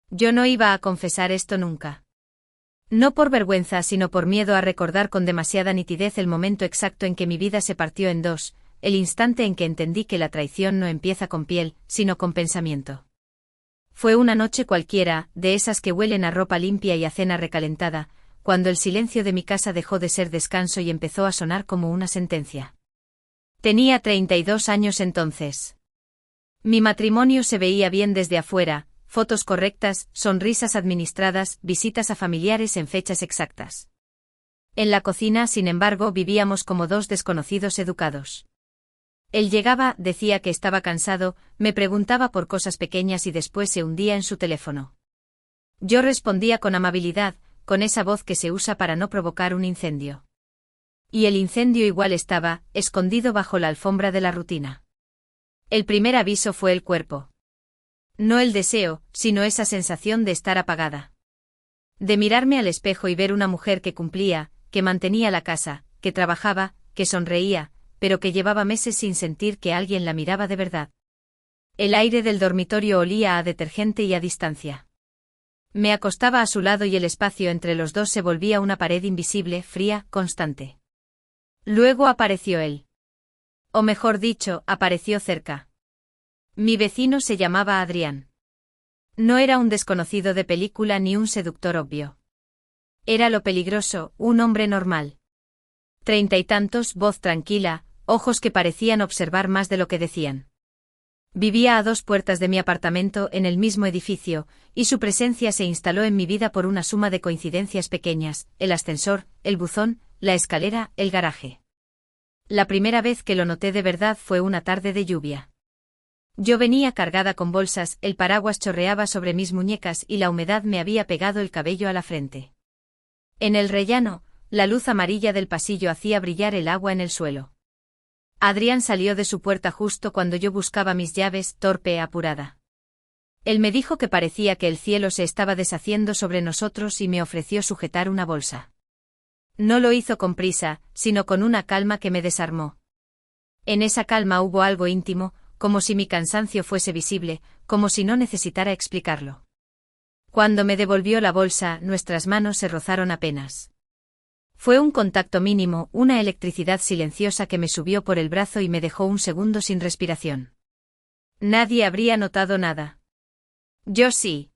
Yo no iba a confesar esto nunca. No por vergüenza, sino por miedo a recordar con demasiada nitidez el momento exacto en que mi vida se partió en dos, el instante en que entendí que la traición no empieza con piel, sino con pensamiento. Fue una noche cualquiera, de esas que huelen a ropa limpia y a cena recalentada, cuando el silencio de mi casa dejó de ser descanso y empezó a sonar como una sentencia. Tenía 32 años entonces. Mi matrimonio se veía bien desde afuera, fotos correctas, sonrisas administradas, visitas a familiares en fechas exactas. En la cocina, sin embargo, vivíamos como dos desconocidos educados. Él llegaba, decía que estaba cansado, me preguntaba por cosas pequeñas y después se hundía en su teléfono. Yo respondía con amabilidad, con esa voz que se usa para no provocar un incendio. Y el incendio igual estaba, escondido bajo la alfombra de la rutina. El primer aviso fue el cuerpo. No el deseo, sino esa sensación de estar apagada. De mirarme al espejo y ver una mujer que cumplía, que mantenía la casa, que trabajaba, que sonreía, pero que llevaba meses sin sentir que alguien la miraba de verdad. El aire del dormitorio olía a detergente y a distancia. Me acostaba a su lado y el espacio entre los dos se volvía una pared invisible, fría, constante. Luego apareció él. O mejor dicho, apareció cerca. Mi vecino se llamaba Adrián. No era un desconocido de película ni un seductor obvio. Era lo peligroso, un hombre normal. 30 y tantos, voz tranquila, ojos que parecían observar más de lo que decían. Vivía a 2 puertas de mi apartamento en el mismo edificio, y su presencia se instaló en mi vida por una suma de coincidencias pequeñas, el ascensor, el buzón, la escalera, el garaje. La primera vez que lo noté de verdad fue una tarde de lluvia. Yo venía cargada con bolsas, el paraguas chorreaba sobre mis muñecas y la humedad me había pegado el cabello a la frente. En el rellano, la luz amarilla del pasillo hacía brillar el agua en el suelo. Adrián salió de su puerta justo cuando yo buscaba mis llaves, torpe e apurada. Él me dijo que parecía que el cielo se estaba deshaciendo sobre nosotros y me ofreció sujetar una bolsa. No lo hizo con prisa, sino con una calma que me desarmó. En esa calma hubo algo íntimo, como si mi cansancio fuese visible, como si no necesitara explicarlo. Cuando me devolvió la bolsa, nuestras manos se rozaron apenas. Fue un contacto mínimo, una electricidad silenciosa que me subió por el brazo y me dejó un segundo sin respiración. Nadie habría notado nada. Yo sí.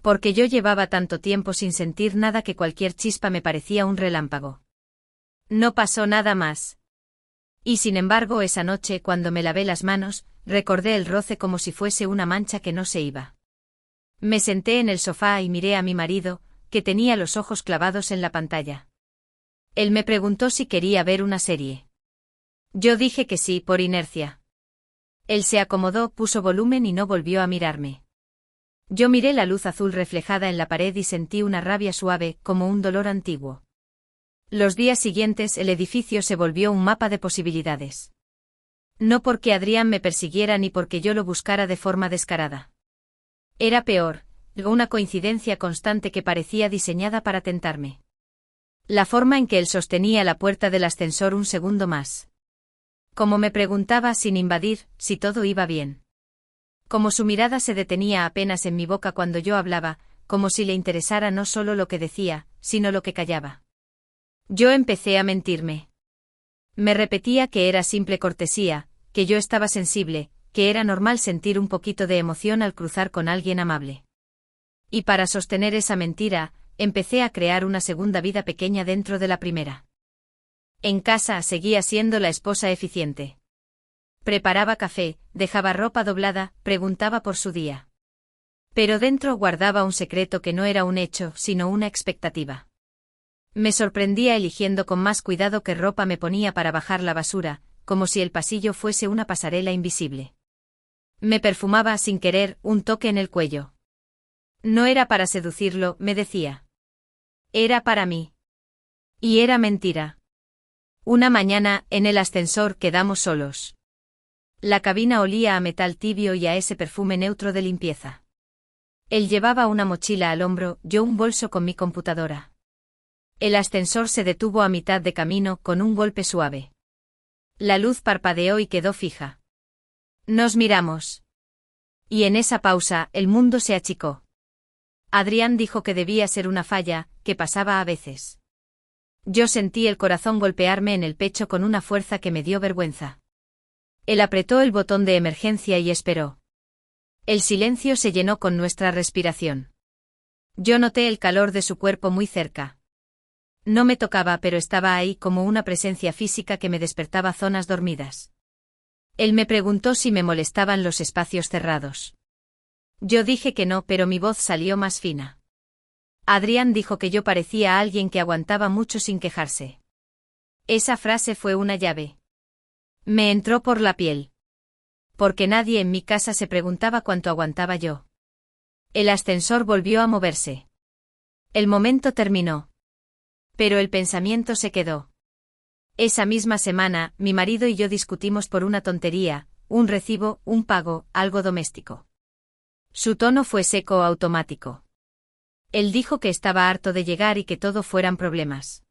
Porque yo llevaba tanto tiempo sin sentir nada que cualquier chispa me parecía un relámpago. No pasó nada más. Y sin embargo esa noche cuando me lavé las manos, recordé el roce como si fuese una mancha que no se iba. Me senté en el sofá y miré a mi marido, que tenía los ojos clavados en la pantalla. Él me preguntó si quería ver una serie. Yo dije que sí, por inercia. Él se acomodó, puso volumen y no volvió a mirarme. Yo miré la luz azul reflejada en la pared y sentí una rabia suave, como un dolor antiguo. Los días siguientes el edificio se volvió un mapa de posibilidades. No porque Adrián me persiguiera ni porque yo lo buscara de forma descarada. Era peor, una coincidencia constante que parecía diseñada para tentarme. La forma en que él sostenía la puerta del ascensor un segundo más. Como me preguntaba sin invadir, si todo iba bien. Como su mirada se detenía apenas en mi boca cuando yo hablaba, como si le interesara no solo lo que decía, sino lo que callaba. Yo empecé a mentirme. Me repetía que era simple cortesía, que yo estaba sensible, que era normal sentir un poquito de emoción al cruzar con alguien amable. Y para sostener esa mentira, empecé a crear una segunda vida pequeña dentro de la primera. En casa seguía siendo la esposa eficiente. Preparaba café, dejaba ropa doblada, preguntaba por su día. Pero dentro guardaba un secreto que no era un hecho, sino una expectativa. Me sorprendía eligiendo con más cuidado qué ropa me ponía para bajar la basura, como si el pasillo fuese una pasarela invisible. Me perfumaba sin querer, un toque en el cuello. No era para seducirlo, me decía. Era para mí. Y era mentira. Una mañana, en el ascensor quedamos solos. La cabina olía a metal tibio y a ese perfume neutro de limpieza. Él llevaba una mochila al hombro, yo un bolso con mi computadora. El ascensor se detuvo a mitad de camino con un golpe suave. La luz parpadeó y quedó fija. Nos miramos. Y en esa pausa, el mundo se achicó. Adrián dijo que debía ser una falla, que pasaba a veces. Yo sentí el corazón golpearme en el pecho con una fuerza que me dio vergüenza. Él apretó el botón de emergencia y esperó. El silencio se llenó con nuestra respiración. Yo noté el calor de su cuerpo muy cerca. No me tocaba, pero estaba ahí como una presencia física que me despertaba zonas dormidas. Él me preguntó si me molestaban los espacios cerrados. Yo dije que no, pero mi voz salió más fina. Adrián dijo que yo parecía a alguien que aguantaba mucho sin quejarse. Esa frase fue una llave. Me entró por la piel. Porque nadie en mi casa se preguntaba cuánto aguantaba yo. El ascensor volvió a moverse. El momento terminó. Pero el pensamiento se quedó. Esa misma semana, mi marido y yo discutimos por una tontería, un recibo, un pago, algo doméstico. Su tono fue seco, automático. Él dijo que estaba harto de llegar y que todo fueran problemas.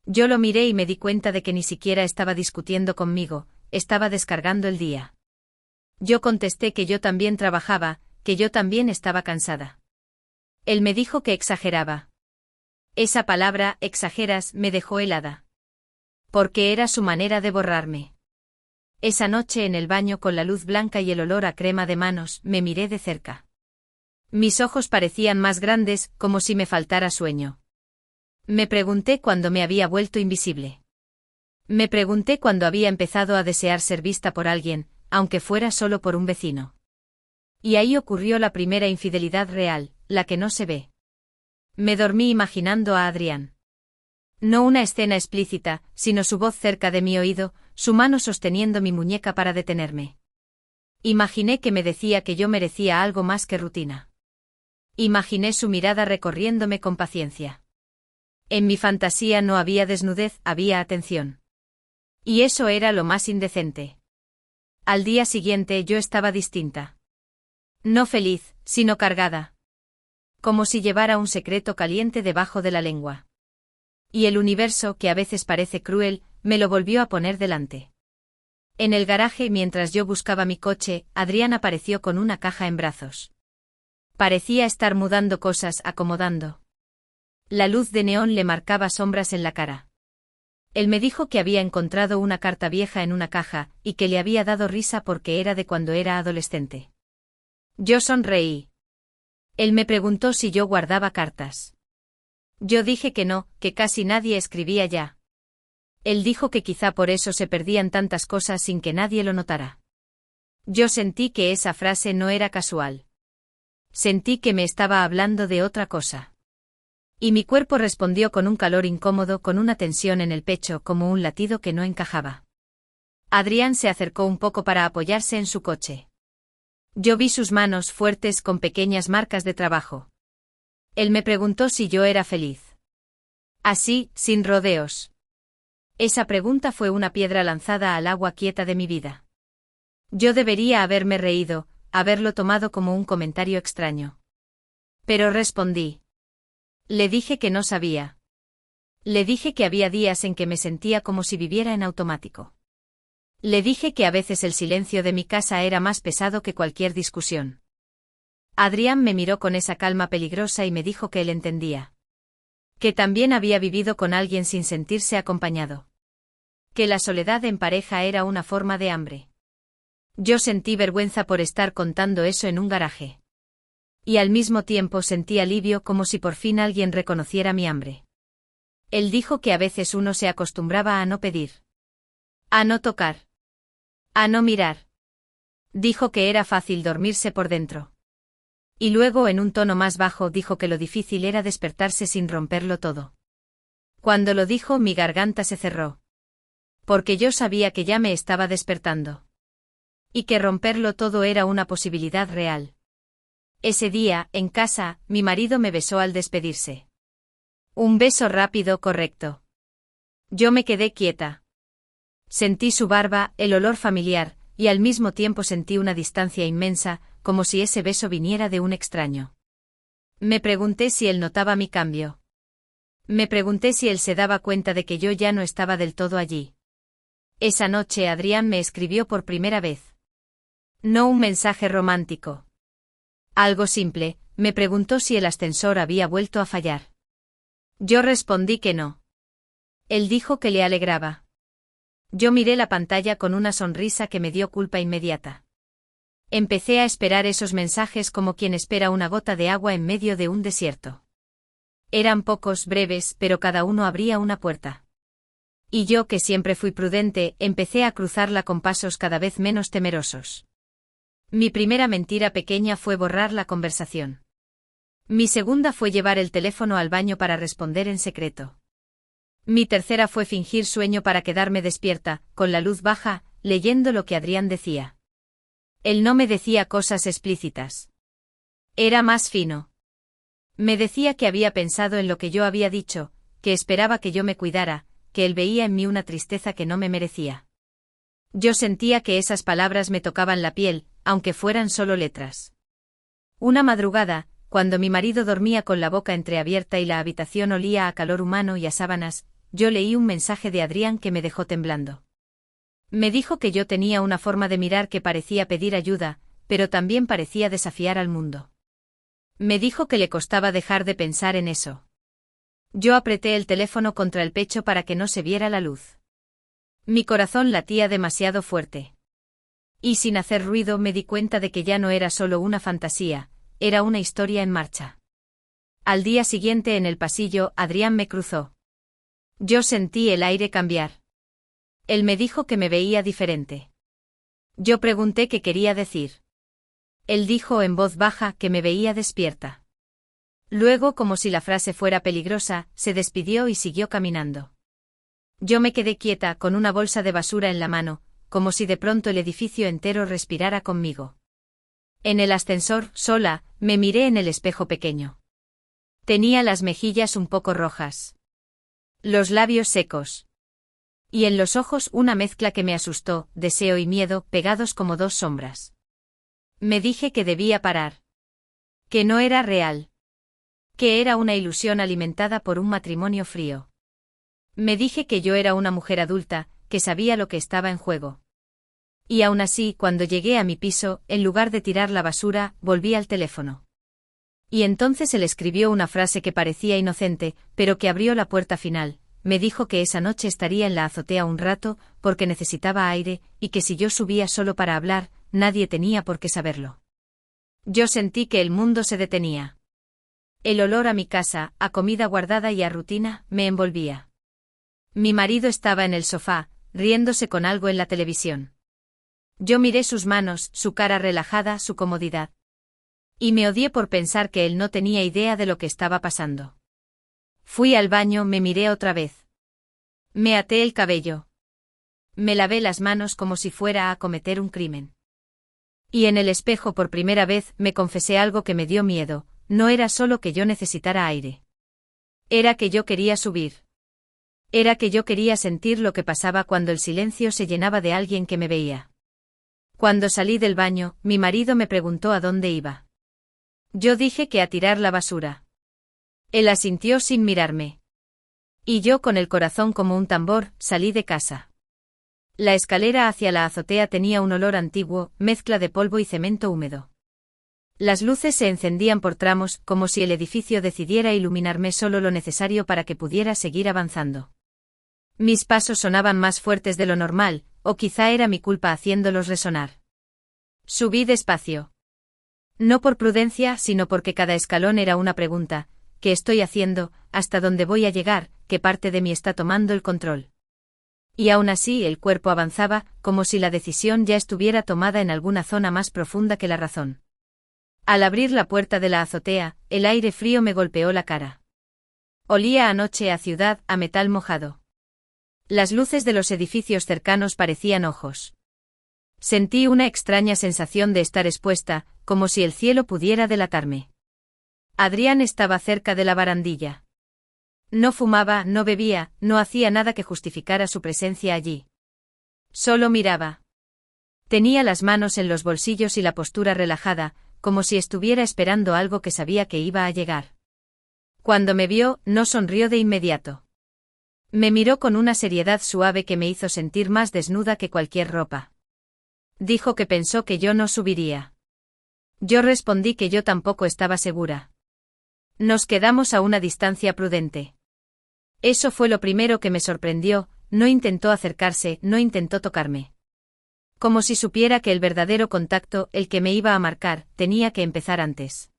Yo lo miré y me di cuenta de que ni siquiera estaba discutiendo conmigo, estaba descargando el día. Yo contesté que yo también trabajaba, que yo también estaba cansada. Él me dijo que exageraba. Esa palabra, exageras, me dejó helada. Porque era su manera de borrarme. Esa noche en el baño con la luz blanca y el olor a crema de manos, me miré de cerca. Mis ojos parecían más grandes, como si me faltara sueño. Me pregunté cuándo me había vuelto invisible. Me pregunté cuándo había empezado a desear ser vista por alguien, aunque fuera solo por un vecino. Y ahí ocurrió la primera infidelidad real, la que no se ve. Me dormí imaginando a Adrián. No una escena explícita, sino su voz cerca de mi oído, su mano sosteniendo mi muñeca para detenerme. Imaginé que me decía que yo merecía algo más que rutina. Imaginé su mirada recorriéndome con paciencia. En mi fantasía no había desnudez, había atención. Y eso era lo más indecente. Al día siguiente yo estaba distinta. No feliz, sino cargada. Como si llevara un secreto caliente debajo de la lengua. Y el universo, que a veces parece cruel, me lo volvió a poner delante. En el garaje, mientras yo buscaba mi coche, Adrián apareció con una caja en brazos. Parecía estar mudando cosas, acomodando. La luz de neón le marcaba sombras en la cara. Él me dijo que había encontrado una carta vieja en una caja, y que le había dado risa porque era de cuando era adolescente. Yo sonreí. Él me preguntó si yo guardaba cartas. Yo dije que no, que casi nadie escribía ya. Él dijo que quizá por eso se perdían tantas cosas sin que nadie lo notara. Yo sentí que esa frase no era casual. Sentí que me estaba hablando de otra cosa. Y mi cuerpo respondió con un calor incómodo, con una tensión en el pecho, como un latido que no encajaba. Adrián se acercó un poco para apoyarse en su coche. Yo vi sus manos fuertes con pequeñas marcas de trabajo. Él me preguntó si yo era feliz. Así, sin rodeos. Esa pregunta fue una piedra lanzada al agua quieta de mi vida. Yo debería haberme reído, haberlo tomado como un comentario extraño. Pero respondí. Le dije que no sabía. Le dije que había días en que me sentía como si viviera en automático. Le dije que a veces el silencio de mi casa era más pesado que cualquier discusión. Adrián me miró con esa calma peligrosa y me dijo que él entendía. Que también había vivido con alguien sin sentirse acompañado. Que la soledad en pareja era una forma de hambre. Yo sentí vergüenza por estar contando eso en un garaje. Y al mismo tiempo sentí alivio, como si por fin alguien reconociera mi hambre. Él dijo que a veces uno se acostumbraba a no pedir. A no tocar. A no mirar. Dijo que era fácil dormirse por dentro. Y luego, en un tono más bajo, dijo que lo difícil era despertarse sin romperlo todo. Cuando lo dijo, mi garganta se cerró. Porque yo sabía que ya me estaba despertando. Y que romperlo todo era una posibilidad real. Ese día, en casa, mi marido me besó al despedirse. Un beso rápido, correcto. Yo me quedé quieta. Sentí su barba, el olor familiar, y al mismo tiempo sentí una distancia inmensa, como si ese beso viniera de un extraño. Me pregunté si él notaba mi cambio. Me pregunté si él se daba cuenta de que yo ya no estaba del todo allí. Esa noche Adrián me escribió por primera vez. No un mensaje romántico. Algo simple, me preguntó si el ascensor había vuelto a fallar. Yo respondí que no. Él dijo que le alegraba. Yo miré la pantalla con una sonrisa que me dio culpa inmediata. Empecé a esperar esos mensajes como quien espera una gota de agua en medio de un desierto. Eran pocos, breves, pero cada uno abría una puerta. Y yo, que siempre fui prudente, empecé a cruzarla con pasos cada vez menos temerosos. Mi primera mentira pequeña fue borrar la conversación. Mi segunda fue llevar el teléfono al baño para responder en secreto. Mi tercera fue fingir sueño para quedarme despierta, con la luz baja, leyendo lo que Adrián decía. Él no me decía cosas explícitas. Era más fino. Me decía que había pensado en lo que yo había dicho, que esperaba que yo me cuidara, que él veía en mí una tristeza que no me merecía. Yo sentía que esas palabras me tocaban la piel, aunque fueran solo letras. Una madrugada, cuando mi marido dormía con la boca entreabierta y la habitación olía a calor humano y a sábanas, yo leí un mensaje de Adrián que me dejó temblando. Me dijo que yo tenía una forma de mirar que parecía pedir ayuda, pero también parecía desafiar al mundo. Me dijo que le costaba dejar de pensar en eso. Yo apreté el teléfono contra el pecho para que no se viera la luz. Mi corazón latía demasiado fuerte. Y sin hacer ruido me di cuenta de que ya no era solo una fantasía, era una historia en marcha. Al día siguiente en el pasillo, Adrián me cruzó. Yo sentí el aire cambiar. Él me dijo que me veía diferente. Yo pregunté qué quería decir. Él dijo en voz baja que me veía despierta. Luego, como si la frase fuera peligrosa, se despidió y siguió caminando. Yo me quedé quieta con una bolsa de basura en la mano, como si de pronto el edificio entero respirara conmigo. En el ascensor, sola, me miré en el espejo pequeño. Tenía las mejillas un poco rojas. Los labios secos. Y en los ojos una mezcla que me asustó, deseo y miedo, pegados como dos sombras. Me dije que debía parar. Que no era real. Que era una ilusión alimentada por un matrimonio frío. Me dije que yo era una mujer adulta, que sabía lo que estaba en juego. Y aún así, cuando llegué a mi piso, en lugar de tirar la basura, volví al teléfono. Y entonces él escribió una frase que parecía inocente, pero que abrió la puerta final. Me dijo que esa noche estaría en la azotea un rato, porque necesitaba aire, y que si yo subía solo para hablar, nadie tenía por qué saberlo. Yo sentí que el mundo se detenía. El olor a mi casa, a comida guardada y a rutina, me envolvía. Mi marido estaba en el sofá, riéndose con algo en la televisión. Yo miré sus manos, su cara relajada, su comodidad. Y me odié por pensar que él no tenía idea de lo que estaba pasando. Fui al baño, me miré otra vez. Me até el cabello. Me lavé las manos como si fuera a cometer un crimen. Y en el espejo por primera vez me confesé algo que me dio miedo, no era solo que yo necesitara aire. Era que yo quería subir. Era que yo quería sentir lo que pasaba cuando el silencio se llenaba de alguien que me veía. Cuando salí del baño, mi marido me preguntó a dónde iba. Yo dije que a tirar la basura. Él asintió sin mirarme. Y yo, con el corazón como un tambor, salí de casa. La escalera hacia la azotea tenía un olor antiguo, mezcla de polvo y cemento húmedo. Las luces se encendían por tramos, como si el edificio decidiera iluminarme solo lo necesario para que pudiera seguir avanzando. Mis pasos sonaban más fuertes de lo normal, o quizá era mi culpa haciéndolos resonar. Subí despacio. No por prudencia, sino porque cada escalón era una pregunta: ¿qué estoy haciendo? ¿Hasta dónde voy a llegar? ¿Qué parte de mí está tomando el control? Y aún así el cuerpo avanzaba, como si la decisión ya estuviera tomada en alguna zona más profunda que la razón. Al abrir la puerta de la azotea, el aire frío me golpeó la cara. Olía a noche, a ciudad, a metal mojado. Las luces de los edificios cercanos parecían ojos. Sentí una extraña sensación de estar expuesta, como si el cielo pudiera delatarme. Adrián estaba cerca de la barandilla. No fumaba, no bebía, no hacía nada que justificara su presencia allí. Solo miraba. Tenía las manos en los bolsillos y la postura relajada, como si estuviera esperando algo que sabía que iba a llegar. Cuando me vio, no sonrió de inmediato. Me miró con una seriedad suave que me hizo sentir más desnuda que cualquier ropa. Dijo que pensó que yo no subiría. Yo respondí que yo tampoco estaba segura. Nos quedamos a una distancia prudente. Eso fue lo primero que me sorprendió, no intentó acercarse, no intentó tocarme. Como si supiera que el verdadero contacto, el que me iba a marcar, tenía que empezar antes.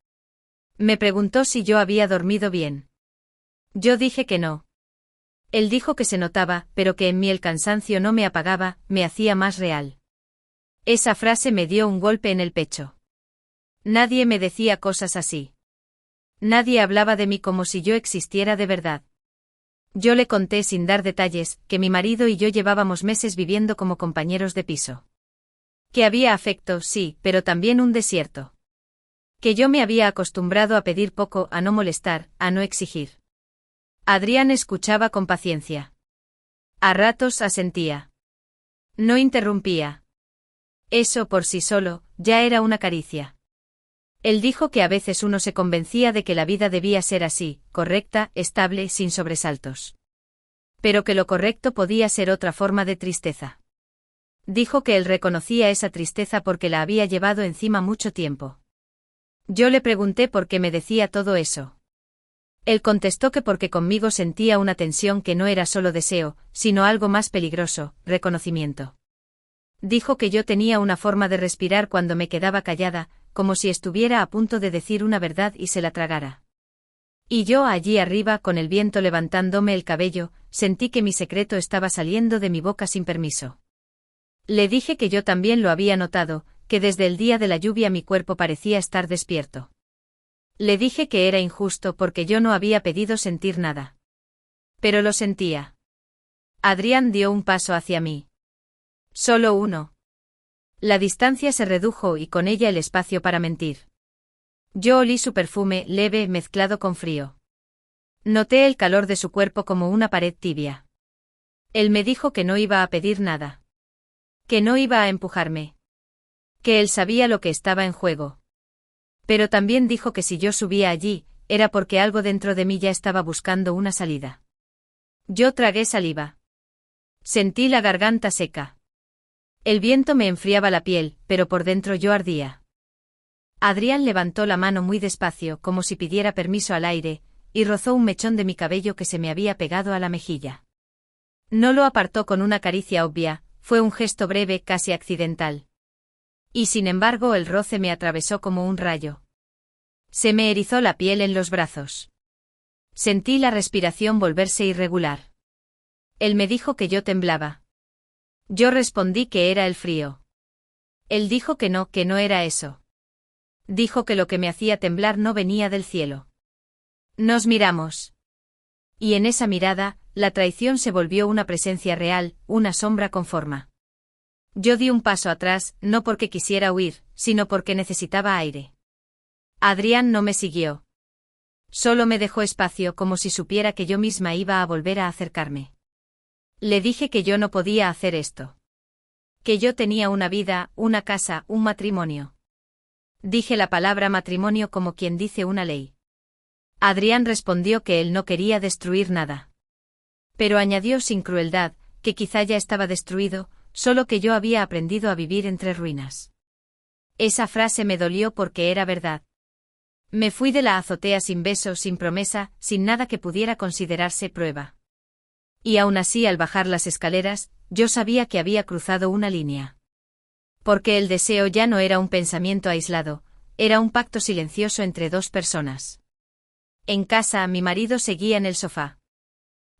Me preguntó si yo había dormido bien. Yo dije que no. Él dijo que se notaba, pero que en mí el cansancio no me apagaba, me hacía más real. Esa frase me dio un golpe en el pecho. Nadie me decía cosas así. Nadie hablaba de mí como si yo existiera de verdad. Yo le conté sin dar detalles, que mi marido y yo llevábamos meses viviendo como compañeros de piso. Que había afecto, sí, pero también un desierto. Que yo me había acostumbrado a pedir poco, a no molestar, a no exigir. Adrián escuchaba con paciencia. A ratos asentía. No interrumpía. Eso por sí solo, ya era una caricia. Él dijo que a veces uno se convencía de que la vida debía ser así, correcta, estable, sin sobresaltos. Pero que lo correcto podía ser otra forma de tristeza. Dijo que él reconocía esa tristeza porque la había llevado encima mucho tiempo. Yo le pregunté por qué me decía todo eso. Él contestó que porque conmigo sentía una tensión que no era solo deseo, sino algo más peligroso, reconocimiento. Dijo que yo tenía una forma de respirar cuando me quedaba callada, como si estuviera a punto de decir una verdad y se la tragara. Y yo allí arriba con el viento levantándome el cabello, sentí que mi secreto estaba saliendo de mi boca sin permiso. Le dije que yo también lo había notado, que desde el día de la lluvia mi cuerpo parecía estar despierto. Le dije que era injusto porque yo no había pedido sentir nada. Pero lo sentía. Adrián dio un paso hacia mí. Solo uno. La distancia se redujo y con ella el espacio para mentir. Yo olí su perfume, leve, mezclado con frío. Noté el calor de su cuerpo como una pared tibia. Él me dijo que no iba a pedir nada. Que no iba a empujarme. Que él sabía lo que estaba en juego. Pero también dijo que si yo subía allí, era porque algo dentro de mí ya estaba buscando una salida. Yo tragué saliva. Sentí la garganta seca. El viento me enfriaba la piel, pero por dentro yo ardía. Adrián levantó la mano muy despacio, como si pidiera permiso al aire, y rozó un mechón de mi cabello que se me había pegado a la mejilla. No lo apartó con una caricia obvia, fue un gesto breve, casi accidental. Y sin embargo el roce me atravesó como un rayo. Se me erizó la piel en los brazos. Sentí la respiración volverse irregular. Él me dijo que yo temblaba. Yo respondí que era el frío. Él dijo que no era eso. Dijo que lo que me hacía temblar no venía del cielo. Nos miramos. Y en esa mirada, la traición se volvió una presencia real, una sombra con forma. Yo di un paso atrás, no porque quisiera huir, sino porque necesitaba aire. Adrián no me siguió. Solo me dejó espacio como si supiera que yo misma iba a volver a acercarme. Le dije que yo no podía hacer esto. Que yo tenía una vida, una casa, un matrimonio. Dije la palabra matrimonio como quien dice una ley. Adrián respondió que él no quería destruir nada. Pero añadió sin crueldad, que quizá ya estaba destruido, solo que yo había aprendido a vivir entre ruinas. Esa frase me dolió porque era verdad. Me fui de la azotea sin beso, sin promesa, sin nada que pudiera considerarse prueba. Y aún así al bajar las escaleras, yo sabía que había cruzado una línea. Porque el deseo ya no era un pensamiento aislado, era un pacto silencioso entre dos personas. En casa mi marido seguía en el sofá.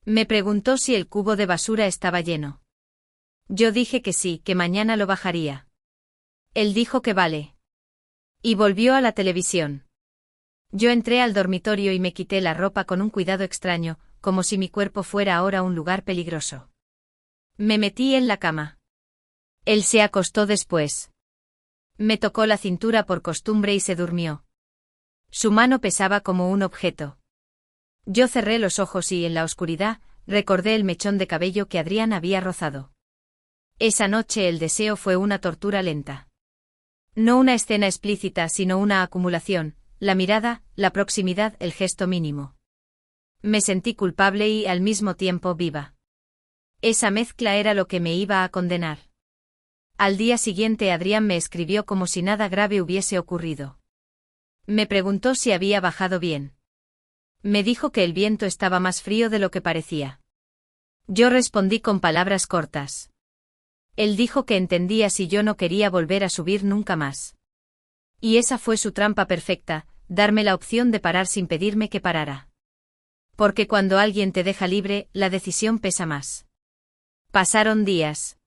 Me preguntó si el cubo de basura estaba lleno. Yo dije que sí, que mañana lo bajaría. Él dijo que vale. Y volvió a la televisión. Yo entré al dormitorio y me quité la ropa con un cuidado extraño, como si mi cuerpo fuera ahora un lugar peligroso. Me metí en la cama. Él se acostó después. Me tocó la cintura por costumbre y se durmió. Su mano pesaba como un objeto. Yo cerré los ojos y en la oscuridad, recordé el mechón de cabello que Adrián había rozado. Esa noche el deseo fue una tortura lenta. No una escena explícita sino una acumulación, la mirada, la proximidad, el gesto mínimo. Me sentí culpable y al mismo tiempo viva. Esa mezcla era lo que me iba a condenar. Al día siguiente Adrián me escribió como si nada grave hubiese ocurrido. Me preguntó si había bajado bien. Me dijo que el viento estaba más frío de lo que parecía. Yo respondí con palabras cortas. Él dijo que entendía si yo no quería volver a subir nunca más. Y esa fue su trampa perfecta, darme la opción de parar sin pedirme que parara. Porque cuando alguien te deja libre, la decisión pesa más. Pasaron días.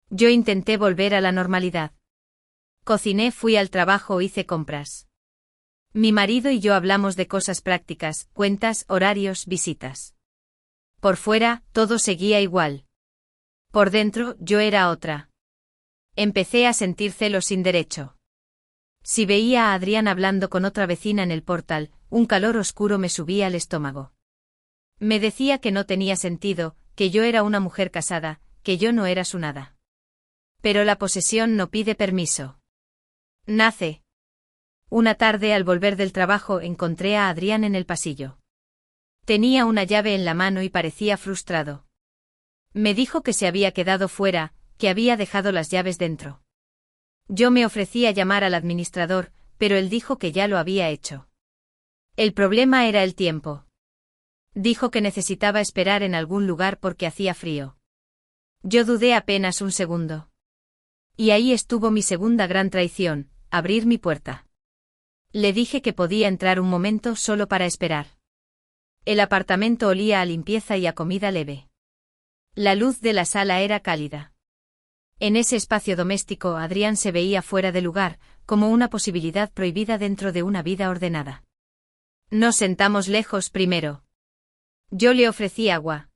Yo intenté volver a la normalidad. Cociné, fui al trabajo, hice compras. Mi marido y yo hablamos de cosas prácticas, cuentas, horarios, visitas. Por fuera, todo seguía igual. Por dentro, yo era otra. Empecé a sentir celos sin derecho. Si veía a Adrián hablando con otra vecina en el portal, un calor oscuro me subía al estómago. Me decía que no tenía sentido, que yo era una mujer casada, que yo no era su nada. Pero la posesión no pide permiso. Nace. Una tarde al volver del trabajo encontré a Adrián en el pasillo. Tenía una llave en la mano y parecía frustrado. Me dijo que se había quedado fuera, que había dejado las llaves dentro. Yo me ofrecí a llamar al administrador, pero él dijo que ya lo había hecho. El problema era el tiempo. Dijo que necesitaba esperar en algún lugar porque hacía frío. Yo dudé apenas un segundo. Y ahí estuvo mi segunda gran traición, abrir mi puerta. Le dije que podía entrar un momento solo para esperar. El apartamento olía a limpieza y a comida leve. La luz de la sala era cálida. En ese espacio doméstico Adrián se veía fuera de lugar, como una posibilidad prohibida dentro de una vida ordenada. Nos sentamos lejos primero. Yo le ofrecí agua.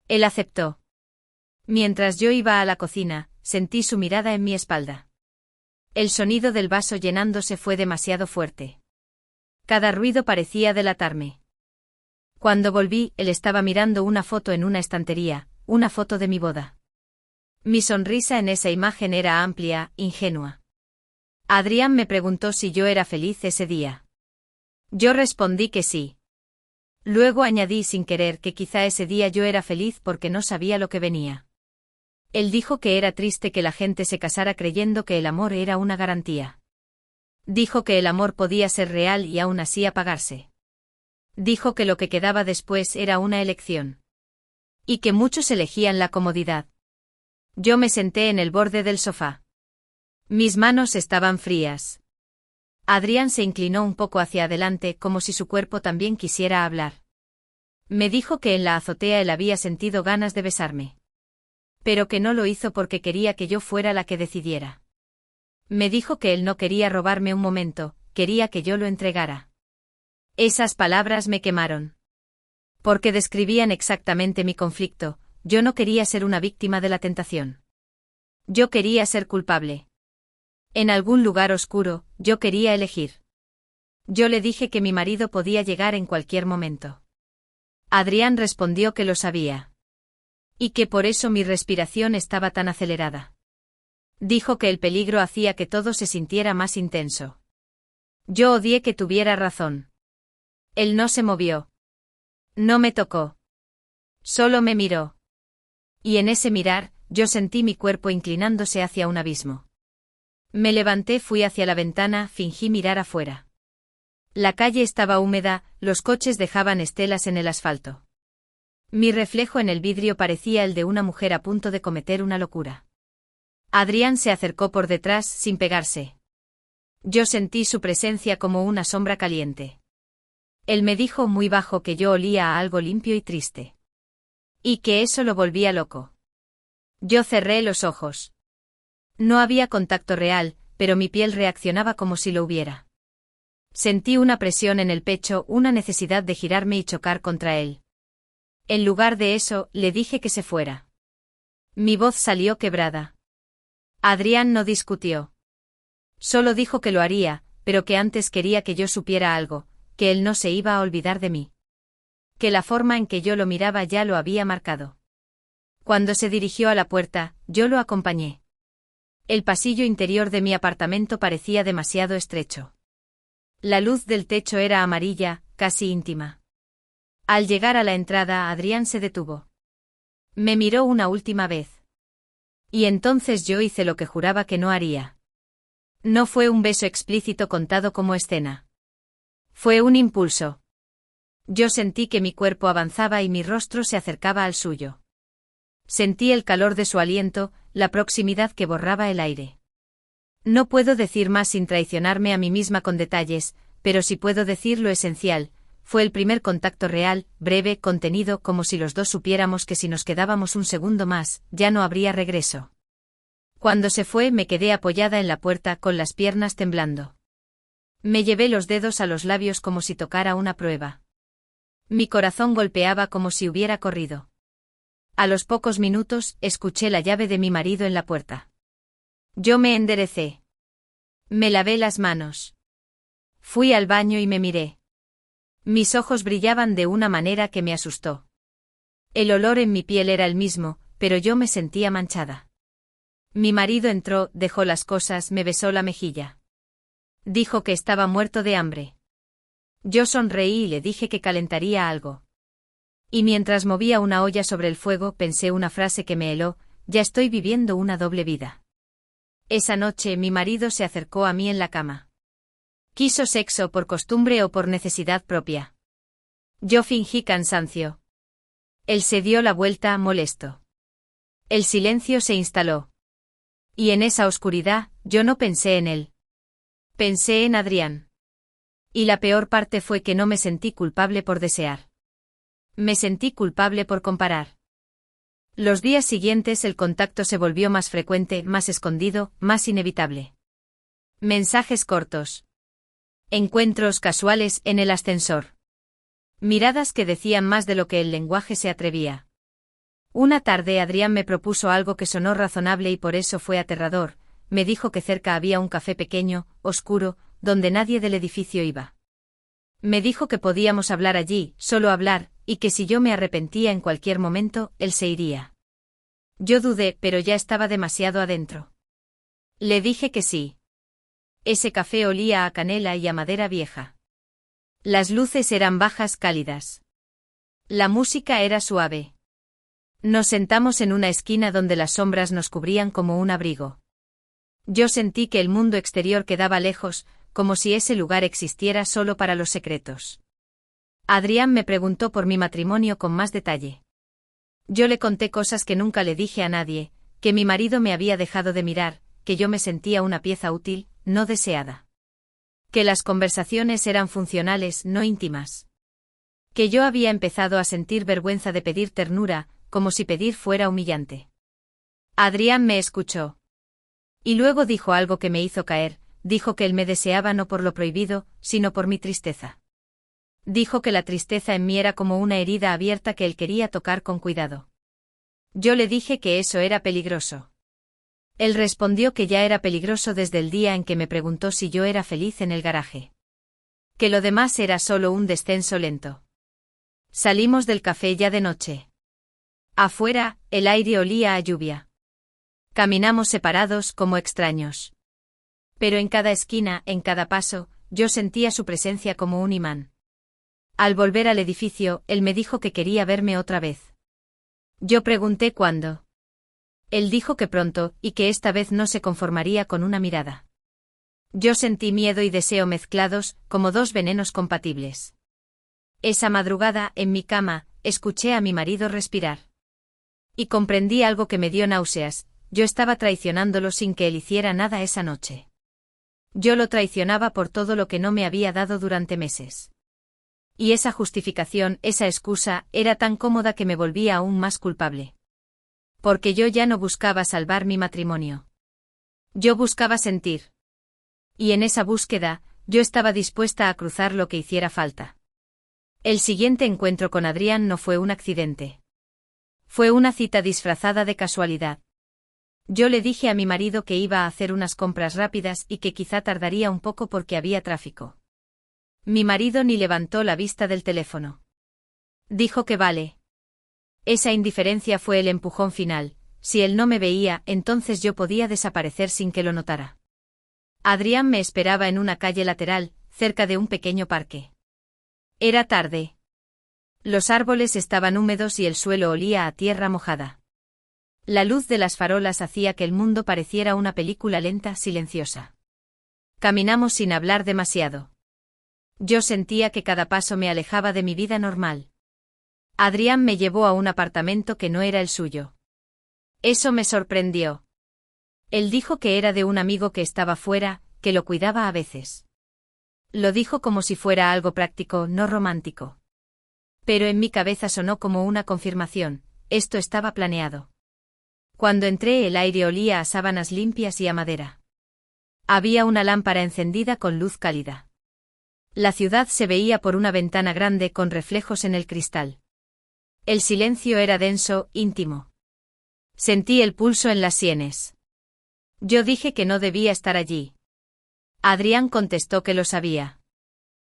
Él aceptó. Mientras yo iba a la cocina, sentí su mirada en mi espalda. El sonido del vaso llenándose fue demasiado fuerte. Cada ruido parecía delatarme. Cuando volví, él estaba mirando una foto en una estantería, una foto de mi boda. Mi sonrisa en esa imagen era amplia, ingenua. Adrián me preguntó si yo era feliz ese día. Yo respondí que sí. Luego añadí sin querer que quizá ese día yo era feliz porque no sabía lo que venía. Él dijo que era triste que la gente se casara creyendo que el amor era una garantía. Dijo que el amor podía ser real y aún así apagarse. Dijo que lo que quedaba después era una elección. Y que muchos elegían la comodidad. Yo me senté en el borde del sofá. Mis manos estaban frías. Adrián se inclinó un poco hacia adelante como si su cuerpo también quisiera hablar. Me dijo que en la azotea él había sentido ganas de besarme. Pero que no lo hizo porque quería que yo fuera la que decidiera. Me dijo que él no quería robarme un momento, quería que yo lo entregara. Esas palabras me quemaron. Porque describían exactamente mi conflicto. Yo no quería ser una víctima de la tentación. Yo quería ser culpable. En algún lugar oscuro, yo quería elegir. Yo le dije que mi marido podía llegar en cualquier momento. Adrián respondió que lo sabía. Y que por eso mi respiración estaba tan acelerada. Dijo que el peligro hacía que todo se sintiera más intenso. Yo odié que tuviera razón. Él no se movió. No me tocó. Solo me miró. Y en ese mirar, yo sentí mi cuerpo inclinándose hacia un abismo. Me levanté, fui hacia la ventana, fingí mirar afuera. La calle estaba húmeda, los coches dejaban estelas en el asfalto. Mi reflejo en el vidrio parecía el de una mujer a punto de cometer una locura. Adrián se acercó por detrás, sin pegarse. Yo sentí su presencia como una sombra caliente. Él me dijo muy bajo que yo olía a algo limpio y triste. Y que eso lo volvía loco. Yo cerré los ojos. No había contacto real, pero mi piel reaccionaba como si lo hubiera. Sentí una presión en el pecho, una necesidad de girarme y chocar contra él. En lugar de eso, le dije que se fuera. Mi voz salió quebrada. Adrián no discutió. Solo dijo que lo haría, pero que antes quería que yo supiera algo, que él no se iba a olvidar de mí. Que la forma en que yo lo miraba ya lo había marcado. Cuando se dirigió a la puerta, yo lo acompañé. El pasillo interior de mi apartamento parecía demasiado estrecho. La luz del techo era amarilla, casi íntima. Al llegar a la entrada, Adrián se detuvo. Me miró una última vez. Y entonces yo hice lo que juraba que no haría. No fue un beso explícito contado como escena. Fue un impulso. Yo sentí que mi cuerpo avanzaba y mi rostro se acercaba al suyo. Sentí el calor de su aliento, la proximidad que borraba el aire. No puedo decir más sin traicionarme a mí misma con detalles, pero sí puedo decir lo esencial. Fue el primer contacto real, breve, contenido, como si los dos supiéramos que si nos quedábamos un segundo más, ya no habría regreso. Cuando se fue me quedé apoyada en la puerta con las piernas temblando. Me llevé los dedos a los labios como si tocara una prueba. Mi corazón golpeaba como si hubiera corrido. A los pocos minutos, escuché la llave de mi marido en la puerta. Yo me enderecé. Me lavé las manos. Fui al baño y me miré. Mis ojos brillaban de una manera que me asustó. El olor en mi piel era el mismo, pero yo me sentía manchada. Mi marido entró, dejó las cosas, me besó la mejilla. Dijo que estaba muerto de hambre. Yo sonreí y le dije que calentaría algo. Y mientras movía una olla sobre el fuego pensé una frase que me heló: ya estoy viviendo una doble vida. Esa noche mi marido se acercó a mí en la cama. Quiso sexo por costumbre o por necesidad propia. Yo fingí cansancio. Él se dio la vuelta, molesto. El silencio se instaló. Y en esa oscuridad, yo no pensé en él. Pensé en Adrián. Y la peor parte fue que no me sentí culpable por desear. Me sentí culpable por comparar. Los días siguientes el contacto se volvió más frecuente, más escondido, más inevitable. Mensajes cortos. Encuentros casuales en el ascensor. Miradas que decían más de lo que el lenguaje se atrevía. Una tarde Adrián me propuso algo que sonó razonable y por eso fue aterrador. Me dijo que cerca había un café pequeño, oscuro, donde nadie del edificio iba. Me dijo que podíamos hablar allí, solo hablar, y que si yo me arrepentía en cualquier momento, él se iría. Yo dudé, pero ya estaba demasiado adentro. Le dije que sí. Ese café olía a canela y a madera vieja. Las luces eran bajas, cálidas. La música era suave. Nos sentamos en una esquina donde las sombras nos cubrían como un abrigo. Yo sentí que el mundo exterior quedaba lejos, como si ese lugar existiera solo para los secretos. Adrián me preguntó por mi matrimonio con más detalle. Yo le conté cosas que nunca le dije a nadie, que mi marido me había dejado de mirar, que yo me sentía una pieza útil, no deseada. Que las conversaciones eran funcionales, no íntimas. Que yo había empezado a sentir vergüenza de pedir ternura, como si pedir fuera humillante. Adrián me escuchó. Y luego dijo algo que me hizo caer, dijo que él me deseaba no por lo prohibido, sino por mi tristeza. Dijo que la tristeza en mí era como una herida abierta que él quería tocar con cuidado. Yo le dije que eso era peligroso. Él respondió que ya era peligroso desde el día en que me preguntó si yo era feliz en el garaje. Que lo demás era solo un descenso lento. Salimos del café ya de noche. Afuera, el aire olía a lluvia. Caminamos separados como extraños. Pero en cada esquina, en cada paso, yo sentía su presencia como un imán. Al volver al edificio, él me dijo que quería verme otra vez. Yo pregunté cuándo. Él dijo que pronto, y que esta vez no se conformaría con una mirada. Yo sentí miedo y deseo mezclados, como dos venenos compatibles. Esa madrugada, en mi cama, escuché a mi marido respirar. Y comprendí algo que me dio náuseas: yo estaba traicionándolo sin que él hiciera nada esa noche. Yo lo traicionaba por todo lo que no me había dado durante meses. Y esa justificación, esa excusa, era tan cómoda que me volvía aún más culpable. Porque yo ya no buscaba salvar mi matrimonio. Yo buscaba sentir. Y en esa búsqueda, yo estaba dispuesta a cruzar lo que hiciera falta. El siguiente encuentro con Adrián no fue un accidente. Fue una cita disfrazada de casualidad. Yo le dije a mi marido que iba a hacer unas compras rápidas y que quizá tardaría un poco porque había tráfico. Mi marido ni levantó la vista del teléfono. Dijo que vale. Esa indiferencia fue el empujón final: si él no me veía, entonces yo podía desaparecer sin que lo notara. Adrián me esperaba en una calle lateral, cerca de un pequeño parque. Era tarde. Los árboles estaban húmedos y el suelo olía a tierra mojada. La luz de las farolas hacía que el mundo pareciera una película lenta, silenciosa. Caminamos sin hablar demasiado. Yo sentía que cada paso me alejaba de mi vida normal. Adrián me llevó a un apartamento que no era el suyo. Eso me sorprendió. Él dijo que era de un amigo que estaba fuera, que lo cuidaba a veces. Lo dijo como si fuera algo práctico, no romántico. Pero en mi cabeza sonó como una confirmación, esto estaba planeado. Cuando entré el aire olía a sábanas limpias y a madera. Había una lámpara encendida con luz cálida. La ciudad se veía por una ventana grande con reflejos en el cristal. El silencio era denso, íntimo. Sentí el pulso en las sienes. Yo dije que no debía estar allí. Adrián contestó que lo sabía.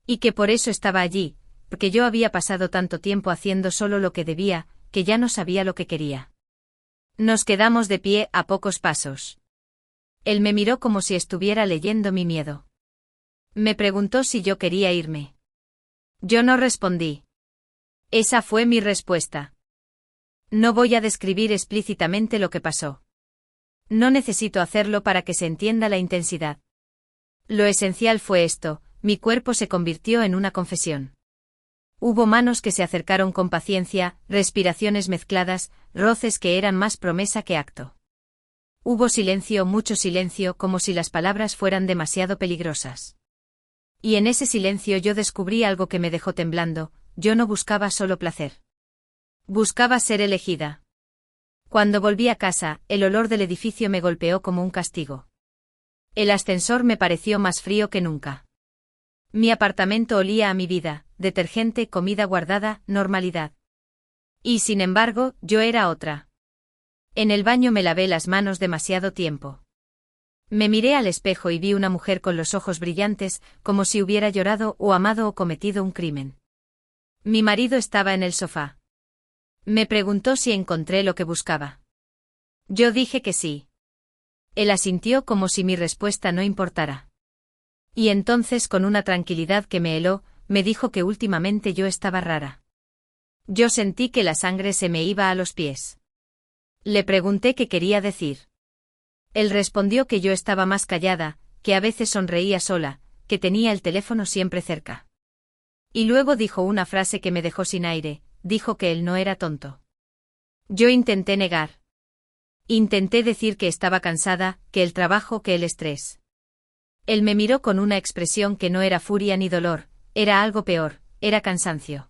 Y que por eso estaba allí, porque yo había pasado tanto tiempo haciendo solo lo que debía, que ya no sabía lo que quería. Nos quedamos de pie a pocos pasos. Él me miró como si estuviera leyendo mi miedo. Me preguntó si yo quería irme. Yo no respondí. Esa fue mi respuesta. No voy a describir explícitamente lo que pasó. No necesito hacerlo para que se entienda la intensidad. Lo esencial fue esto, mi cuerpo se convirtió en una confesión. Hubo manos que se acercaron con paciencia, respiraciones mezcladas, roces que eran más promesa que acto. Hubo silencio, mucho silencio, como si las palabras fueran demasiado peligrosas. Y en ese silencio yo descubrí algo que me dejó temblando, yo no buscaba solo placer. Buscaba ser elegida. Cuando volví a casa, el olor del edificio me golpeó como un castigo. El ascensor me pareció más frío que nunca. Mi apartamento olía a mi vida, detergente, comida guardada, normalidad. Y sin embargo, yo era otra. En el baño me lavé las manos demasiado tiempo. Me miré al espejo y vi una mujer con los ojos brillantes, como si hubiera llorado o amado o cometido un crimen. Mi marido estaba en el sofá. Me preguntó si encontré lo que buscaba. Yo dije que sí. Él asintió como si mi respuesta no importara. Y entonces, con una tranquilidad que me heló, me dijo que últimamente yo estaba rara. Yo sentí que la sangre se me iba a los pies. Le pregunté qué quería decir. Él respondió que yo estaba más callada, que a veces sonreía sola, que tenía el teléfono siempre cerca. Y luego dijo una frase que me dejó sin aire, dijo que él no era tonto. Yo intenté negar. Intenté decir que estaba cansada, que el trabajo, que el estrés. Él me miró con una expresión que no era furia ni dolor, era algo peor, era cansancio.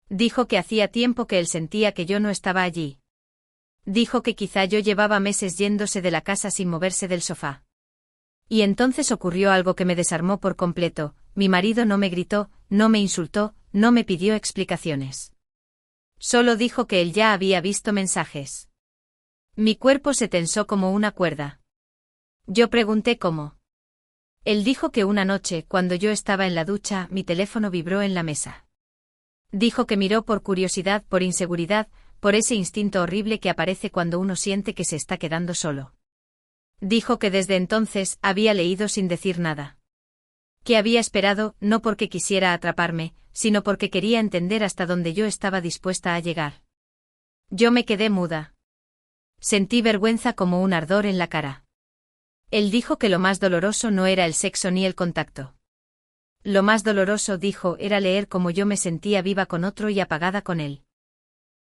Dijo que hacía tiempo que él sentía que yo no estaba allí. Dijo que quizá yo llevaba meses yéndose de la casa sin moverse del sofá. Y entonces ocurrió algo que me desarmó por completo, mi marido no me gritó, no me insultó, no me pidió explicaciones. Solo dijo que él ya había visto mensajes. Mi cuerpo se tensó como una cuerda. Yo pregunté cómo. Él dijo que una noche, cuando yo estaba en la ducha, mi teléfono vibró en la mesa. Dijo que miró por curiosidad, por inseguridad, por ese instinto horrible que aparece cuando uno siente que se está quedando solo. Dijo que desde entonces había leído sin decir nada. Que había esperado, no porque quisiera atraparme, sino porque quería entender hasta dónde yo estaba dispuesta a llegar. Yo me quedé muda. Sentí vergüenza como un ardor en la cara. Él dijo que lo más doloroso no era el sexo ni el contacto. Lo más doloroso, dijo, era leer cómo yo me sentía viva con otro y apagada con él.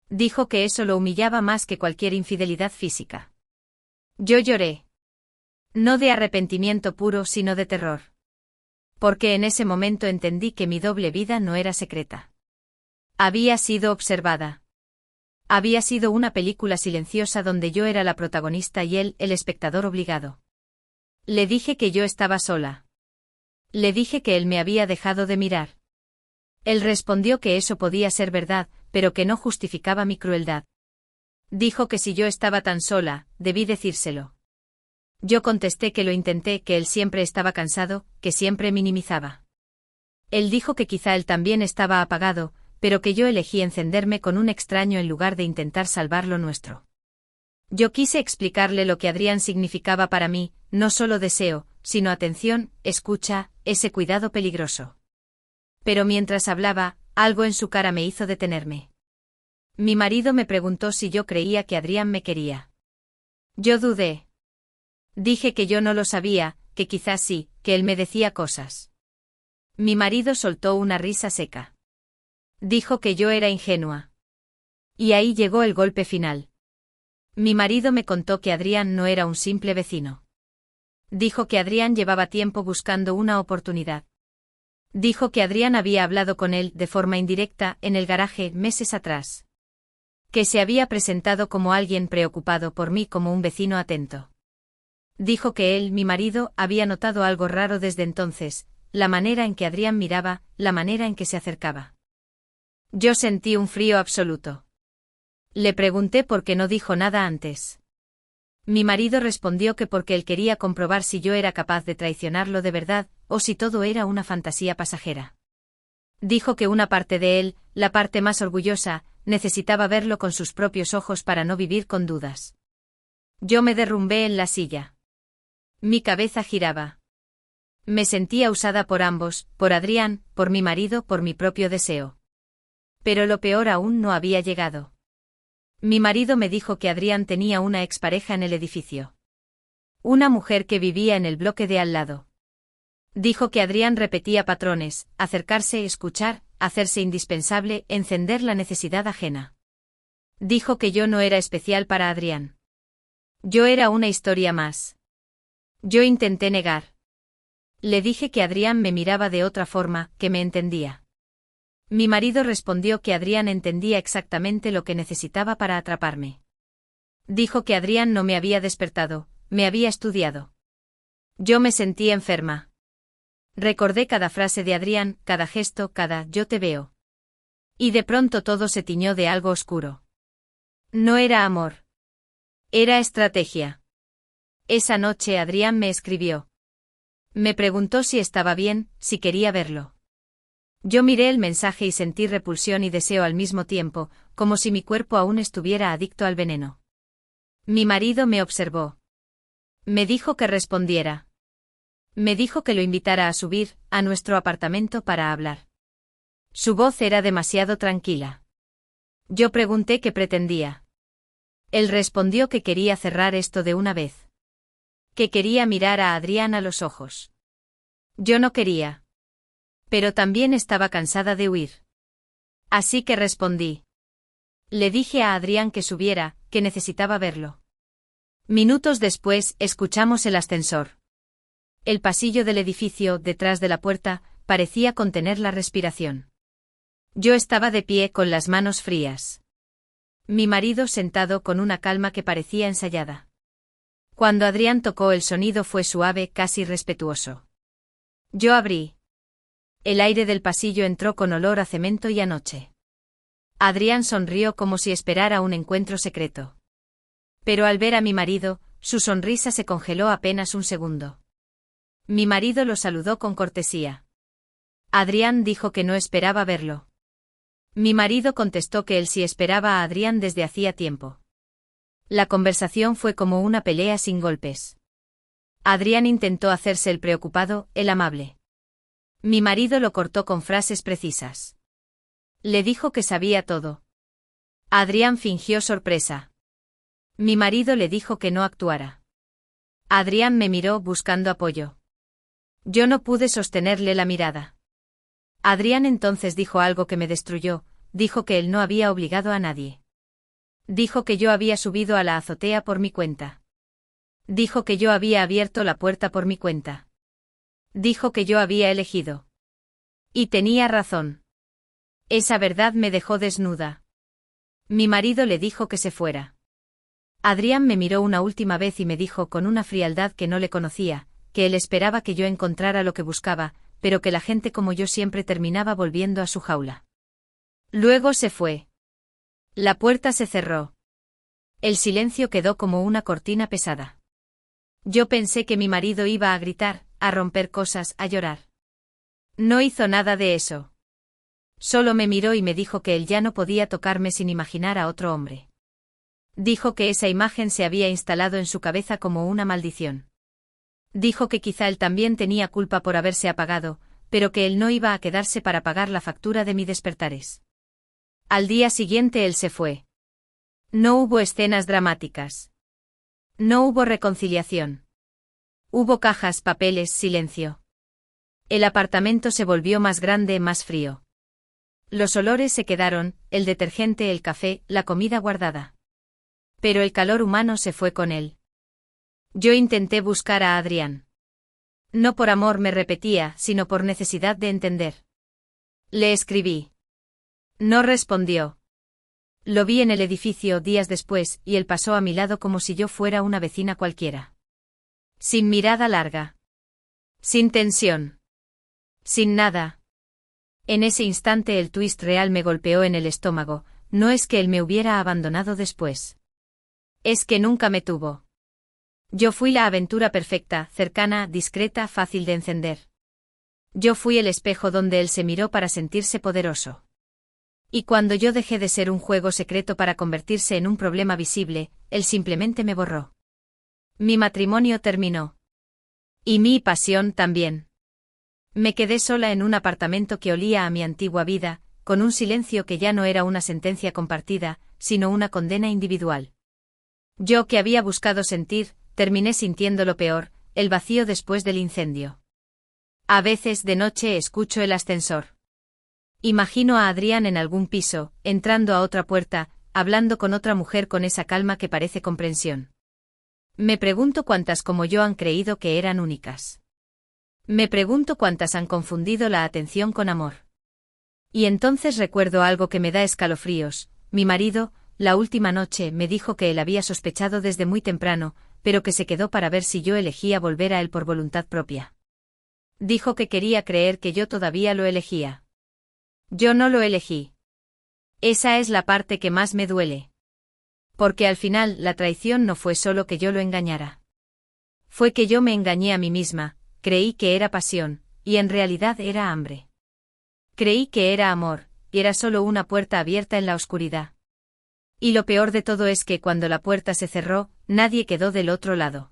Dijo que eso lo humillaba más que cualquier infidelidad física. Yo lloré. No de arrepentimiento puro, sino de terror. Porque en ese momento entendí que mi doble vida no era secreta. Había sido observada. Había sido una película silenciosa donde yo era la protagonista y él, el espectador obligado. Le dije que yo estaba sola. Le dije que él me había dejado de mirar. Él respondió que eso podía ser verdad, pero que no justificaba mi crueldad. Dijo que si yo estaba tan sola, debí decírselo. Yo contesté que lo intenté, que él siempre estaba cansado, que siempre minimizaba. Él dijo que quizá él también estaba apagado, pero que yo elegí encenderme con un extraño en lugar de intentar salvar lo nuestro. Yo quise explicarle lo que Adrián significaba para mí, no solo deseo, sino atención, escucha, ese cuidado peligroso. Pero mientras hablaba, algo en su cara me hizo detenerme. Mi marido me preguntó si yo creía que Adrián me quería. Yo dudé. Dije que yo no lo sabía, que quizás sí, que él me decía cosas. Mi marido soltó una risa seca. Dijo que yo era ingenua. Y ahí llegó el golpe final. Mi marido me contó que Adrián no era un simple vecino. Dijo que Adrián llevaba tiempo buscando una oportunidad. Dijo que Adrián había hablado con él, de forma indirecta, en el garaje, meses atrás. Que se había presentado como alguien preocupado por mí, como un vecino atento. Dijo que él, mi marido, había notado algo raro desde entonces, la manera en que Adrián miraba, la manera en que se acercaba. Yo sentí un frío absoluto. Le pregunté por qué no dijo nada antes. Mi marido respondió que porque él quería comprobar si yo era capaz de traicionarlo de verdad, o si todo era una fantasía pasajera. Dijo que una parte de él, la parte más orgullosa, necesitaba verlo con sus propios ojos para no vivir con dudas. Yo me derrumbé en la silla. Mi cabeza giraba. Me sentía usada por ambos, por Adrián, por mi marido, por mi propio deseo. Pero lo peor aún no había llegado. Mi marido me dijo que Adrián tenía una expareja en el edificio. Una mujer que vivía en el bloque de al lado. Dijo que Adrián repetía patrones: acercarse, escuchar, hacerse indispensable, encender la necesidad ajena. Dijo que yo no era especial para Adrián. Yo era una historia más. Yo intenté negar. Le dije que Adrián me miraba de otra forma, que me entendía. Mi marido respondió que Adrián entendía exactamente lo que necesitaba para atraparme. Dijo que Adrián no me había despertado, me había estudiado. Yo me sentí enferma. Recordé cada frase de Adrián, cada gesto, cada "yo te veo". Y de pronto todo se tiñó de algo oscuro. No era amor. Era estrategia. Esa noche Adrián me escribió. Me preguntó si estaba bien, si quería verlo. Yo miré el mensaje y sentí repulsión y deseo al mismo tiempo, como si mi cuerpo aún estuviera adicto al veneno. Mi marido me observó. Me dijo que respondiera. Me dijo que lo invitara a subir, a nuestro apartamento para hablar. Su voz era demasiado tranquila. Yo pregunté qué pretendía. Él respondió que quería cerrar esto de una vez. Que quería mirar a Adrián a los ojos. Yo no quería. Pero también estaba cansada de huir. Así que respondí. Le dije a Adrián que subiera, que necesitaba verlo. Minutos después, escuchamos el ascensor. El pasillo del edificio, detrás de la puerta, parecía contener la respiración. Yo estaba de pie con las manos frías. Mi marido sentado con una calma que parecía ensayada. Cuando Adrián tocó, el sonido fue suave, casi respetuoso. Yo abrí. El aire del pasillo entró con olor a cemento y a noche. Adrián sonrió como si esperara un encuentro secreto. Pero al ver a mi marido, su sonrisa se congeló apenas un segundo. Mi marido lo saludó con cortesía. Adrián dijo que no esperaba verlo. Mi marido contestó que él sí esperaba a Adrián desde hacía tiempo. La conversación fue como una pelea sin golpes. Adrián intentó hacerse el preocupado, el amable. Mi marido lo cortó con frases precisas. Le dijo que sabía todo. Adrián fingió sorpresa. Mi marido le dijo que no actuara. Adrián me miró buscando apoyo. Yo no pude sostenerle la mirada. Adrián entonces dijo algo que me destruyó, dijo que él no había obligado a nadie. Dijo que yo había subido a la azotea por mi cuenta. Dijo que yo había abierto la puerta por mi cuenta. Dijo que yo había elegido. Y tenía razón. Esa verdad me dejó desnuda. Mi marido le dijo que se fuera. Adrián me miró una última vez y me dijo con una frialdad que no le conocía, que él esperaba que yo encontrara lo que buscaba, pero que la gente como yo siempre terminaba volviendo a su jaula. Luego se fue. La puerta se cerró. El silencio quedó como una cortina pesada. Yo pensé que mi marido iba a gritar, a romper cosas, a llorar. No hizo nada de eso. Solo me miró y me dijo que él ya no podía tocarme sin imaginar a otro hombre. Dijo que esa imagen se había instalado en su cabeza como una maldición. Dijo que quizá él también tenía culpa por haberse apagado, pero que él no iba a quedarse para pagar la factura de mi despertares. Al día siguiente él se fue. No hubo escenas dramáticas. No hubo reconciliación. Hubo cajas, papeles, silencio. El apartamento se volvió más grande, más frío. Los olores se quedaron, el detergente, el café, la comida guardada. Pero el calor humano se fue con él. Yo intenté buscar a Adrián. No por amor, me repetía, sino por necesidad de entender. Le escribí. No respondió. Lo vi en el edificio días después, y él pasó a mi lado como si yo fuera una vecina cualquiera. Sin mirada larga. Sin tensión. Sin nada. En ese instante el twist real me golpeó en el estómago. No es que él me hubiera abandonado después. Es que nunca me tuvo. Yo fui la aventura perfecta, cercana, discreta, fácil de encender. Yo fui el espejo donde él se miró para sentirse poderoso. Y cuando yo dejé de ser un juego secreto para convertirse en un problema visible, él simplemente me borró. Mi matrimonio terminó. Y mi pasión también. Me quedé sola en un apartamento que olía a mi antigua vida, con un silencio que ya no era una sentencia compartida, sino una condena individual. Yo que había buscado sentir, terminé sintiendo lo peor, el vacío después del incendio. A veces de noche escucho el ascensor. Imagino a Adrián en algún piso, entrando a otra puerta, hablando con otra mujer con esa calma que parece comprensión. Me pregunto cuántas como yo han creído que eran únicas. Me pregunto cuántas han confundido la atención con amor. Y entonces recuerdo algo que me da escalofríos. Mi marido, la última noche, me dijo que él había sospechado desde muy temprano, pero que se quedó para ver si yo elegía volver a él por voluntad propia. Dijo que quería creer que yo todavía lo elegía. Yo no lo elegí. Esa es la parte que más me duele. Porque al final la traición no fue solo que yo lo engañara. Fue que yo me engañé a mí misma, creí que era pasión, y en realidad era hambre. Creí que era amor, y era solo una puerta abierta en la oscuridad. Y lo peor de todo es que cuando la puerta se cerró, nadie quedó del otro lado.